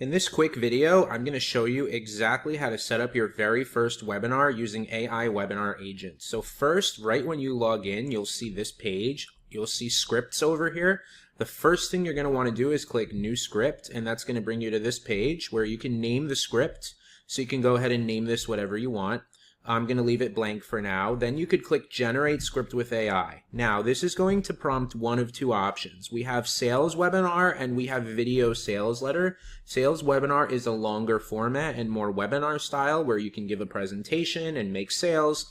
In this quick video, I'm going to show you exactly how to set up your very first webinar using AI Webinar Agent. So first, right when you log in, you'll see this page. You'll see scripts over here. The first thing you're going to want to do is click New Script, and that's going to bring you to this page where you can name the script. So you can go ahead and name this whatever you want. I'm going to leave it blank for now. Then you could click Generate Script with AI. Now, this is going to prompt one of two options. We have Sales Webinar and we have Video Sales Letter. Sales Webinar is a longer format and more webinar style where you can give a presentation and make sales.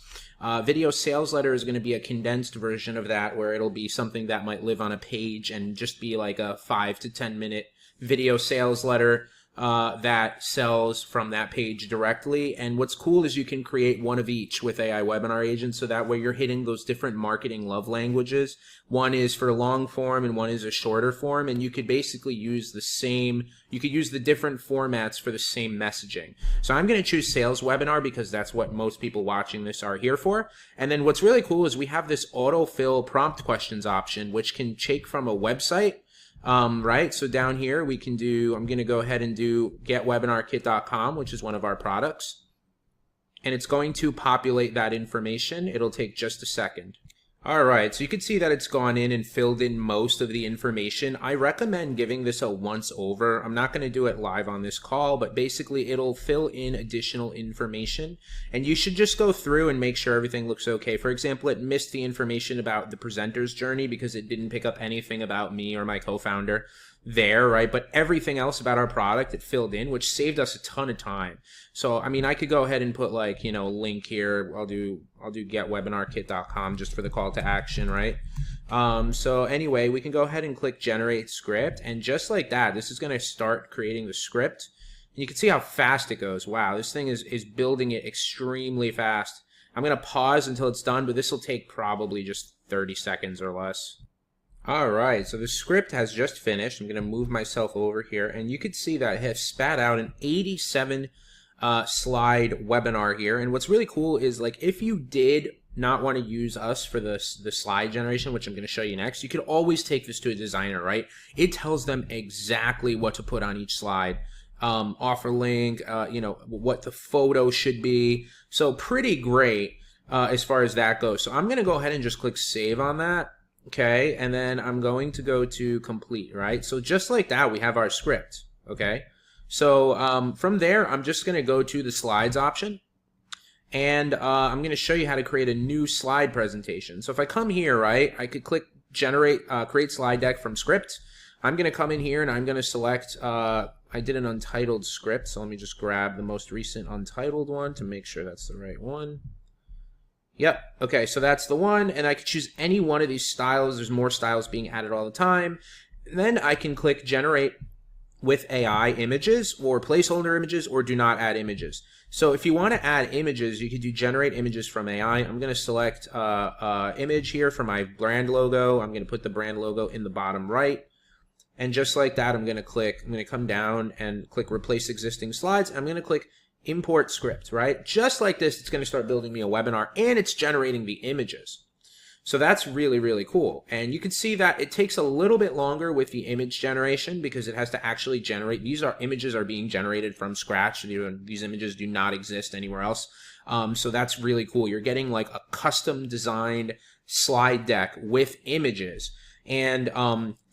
Video Sales Letter is going to be a condensed version of that where it'll be something that might live on a page and just be like a 5 to 10 minute video sales letter that sells from that page directly. And what's cool is you can create one of each with AI Webinar Agent, so that way you're hitting those different marketing love languages. One is for long form and one is a shorter form, and you could basically use the different formats for the same messaging. So I'm going to choose Sales Webinar because that's what most people watching this are here for. And then what's really cool is we have this autofill prompt questions option, which can take from a website. Right, so down here we can do, I'm going to go ahead and do getwebinarkit.com, which is one of our products, and it's going to populate that information. It'll take just a second. Alright, so you can see that it's gone in and filled in most of the information. I recommend giving this a once over. I'm not going to do it live on this call, but basically it'll fill in additional information, and you should just go through and make sure everything looks okay. For example, it missed the information about the presenter's journey because it didn't pick up anything about me or my co-founder there, right? But everything else about our product it filled in, which saved us a ton of time. So I mean, I could go ahead and put like, you know, link here. I'll do getwebinarkit.com just for the call to action, right? So anyway, we can go ahead and click Generate Script, and just like that, this is going to start creating the script. And you can see how fast it goes. Wow, this thing is building it extremely fast. I'm going to pause until it's done, but this will take probably just 30 seconds or less. Alright, so the script has just finished. I'm going to move myself over here, and you can see that it has spat out an 87 slide webinar here. And what's really cool is, like, if you did not want to use us for the slide generation, which I'm going to show you next, you could always take this to a designer, right? It tells them exactly what to put on each slide. Offer link, you know, what the photo should be. So pretty great as far as that goes. So I'm going to go ahead and just click save on that. Okay, and then I'm going to go to complete, right? So just like that, we have our script, okay? So from there, I'm just going to go to the slides option, and I'm going to show you how to create a new slide presentation. So if I come here, right, I could click generate, create slide deck from script. I'm going to come in here and I'm going to select, I did an untitled script, so let me just grab the most recent untitled one to make sure that's the right one. Yep, okay, so that's the one, and I could choose any one of these styles. There's more styles being added all the time. And then I can click Generate with AI Images, or Placeholder Images, or Do Not Add Images. So if you want to add images, you could do Generate Images from AI. I'm going to select image here for my brand logo. I'm going to put the brand logo in the bottom right. And just like that, I'm going to come down and click Replace Existing Slides. I'm going to click Import Script, right? Just like this, it's going to start building me a webinar, and it's generating the images. So that's really, really cool. And you can see that it takes a little bit longer with the image generation because it has to actually generate. These images are being generated from scratch. These images do not exist anywhere else. So that's really cool. You're getting like a custom designed slide deck with images. And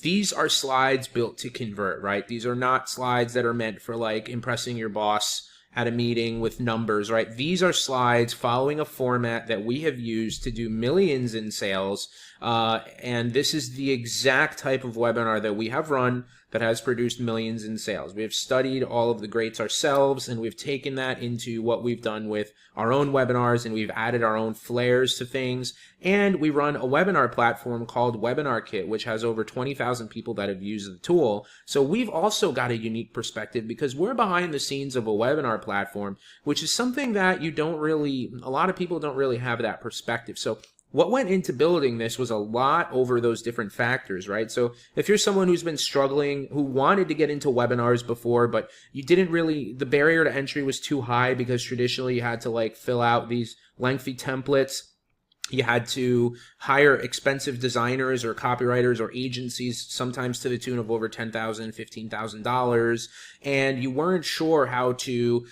these are slides built to convert, right? These are not slides that are meant for like impressing your boss at a meeting with numbers, right? These are slides following a format that we have used to do millions in sales, and this is the exact type of webinar that we have run that has produced millions in sales. We have studied all of the greats ourselves, and we've taken that into what we've done with our own webinars, and we've added our own flares to things, and we run a webinar platform called Webinar Kit, which has over 20,000 people that have used the tool. So we've also got a unique perspective because we're behind the scenes of a webinar platform, which is something that a lot of people don't really have that perspective. So what went into building this was a lot over those different factors, right? So if you're someone who's been struggling, who wanted to get into webinars before, but you didn't really, the barrier to entry was too high because traditionally you had to like fill out these lengthy templates. You had to hire expensive designers or copywriters or agencies, sometimes to the tune of over $10,000, $15,000, and you weren't sure how to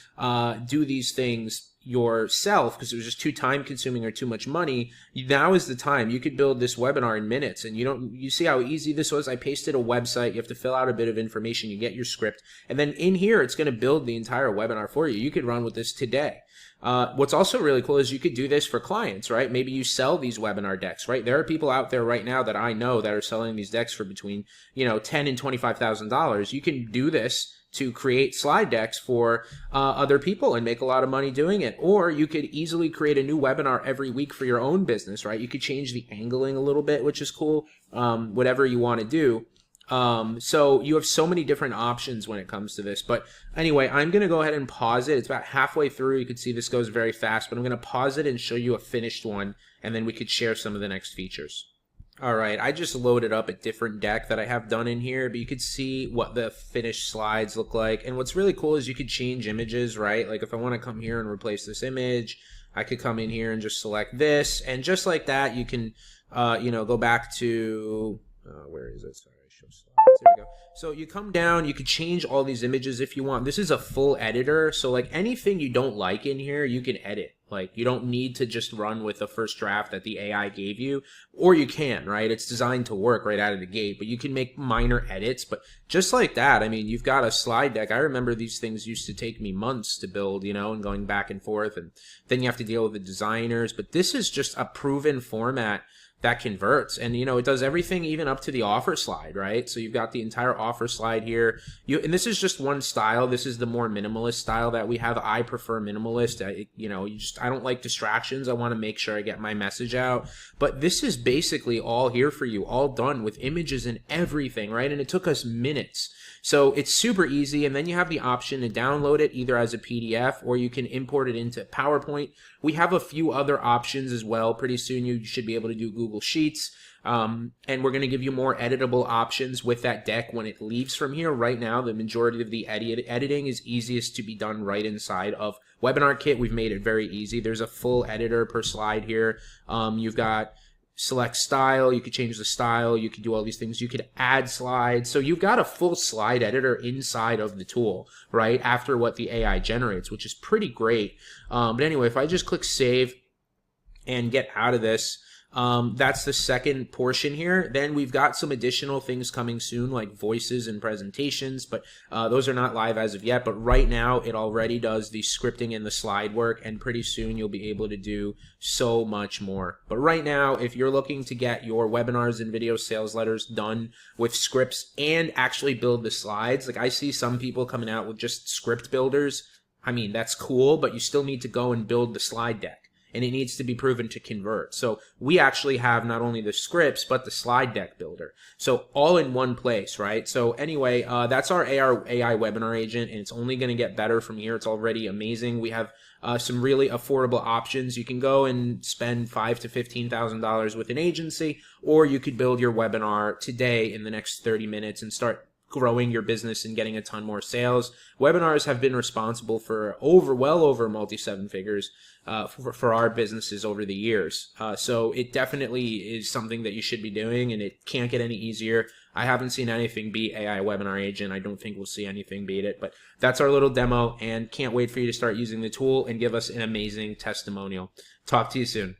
do these things yourself because it was just too time consuming or too much money. Now is the time. You could build this webinar in minutes, and you see how easy this was. I pasted a website. You have to fill out a bit of information. You get your script, and then in here it's going to build the entire webinar for you. You could run with this today. What's also really cool is you could do this for clients, right? Maybe you sell these webinar decks, right? There are people out there right now that I know that are selling these decks for between, $10,000 and $25,000. You can do this to create slide decks for other people and make a lot of money doing it. Or you could easily create a new webinar every week for your own business, right? You could change the angling a little bit, which is cool, whatever you want to do. So you have so many different options when it comes to this. But anyway, I'm going to go ahead and pause it. It's about halfway through. You can see this goes very fast, but I'm going to pause it and show you a finished one, and then we could share some of the next features. All right, I just loaded up a different deck that I have done in here, but you could see what the finished slides look like. And what's really cool is you could change images, right? Like if I want to come here and replace this image, I could come in here and just select this. And just like that, you can, go back to, where is it? Sorry, show slides. There we go. So you come down, you could change all these images if you want. This is a full editor. So like anything you don't like in here, you can edit. Like you don't need to just run with the first draft that the AI gave you, or you can, right? It's designed to work right out of the gate, but you can make minor edits. But just like that, I mean, you've got a slide deck. I remember these things used to take me months to build, and going back and forth, and then you have to deal with the designers. But this is just a proven format that converts, and it does everything even up to the offer slide, right? So you've got the entire offer slide here. And this is just one style. This is the more minimalist style that we have. I prefer minimalist. I don't like distractions. I want to make sure I get my message out. But this is basically all here for you, all done with images and everything, right? And it took us minutes. So it's super easy, and then you have the option to download it either as a PDF or you can import it into PowerPoint. We have a few other options as well. Pretty soon you should be able to do Google Sheets, and we're going to give you more editable options with that deck when it leaves from here. Right now, the majority of the editing is easiest to be done right inside of Webinar Kit. We've made it very easy. There's a full editor per slide here. You've got select style, you could change the style, you could do all these things, you could add slides. So you've got a full slide editor inside of the tool, right, after what the AI generates, which is pretty great. But anyway, if I just click save and get out of this, that's the second portion here. Then we've got some additional things coming soon, like voices and presentations, but those are not live as of yet. But right now, it already does the scripting and the slide work, and pretty soon you'll be able to do so much more. But right now, if you're looking to get your webinars and video sales letters done with scripts and actually build the slides, like I see some people coming out with just script builders. I mean, that's cool, but you still need to go and build the slide deck, and it needs to be proven to convert. So we actually have not only the scripts, but the slide deck builder. So all in one place, right? So anyway, that's our AI webinar agent, and it's only going to get better from here. It's already amazing. We have some really affordable options. You can go and spend $5,000 to $15,000 with an agency, or you could build your webinar today in the next 30 minutes and start growing your business and getting a ton more sales. Webinars have been responsible for well over multi-seven figures for our businesses over the years. So it definitely is something that you should be doing, and it can't get any easier. I haven't seen anything beat AI Webinar Agent. I don't think we'll see anything beat it, but that's our little demo, and can't wait for you to start using the tool and give us an amazing testimonial. Talk to you soon.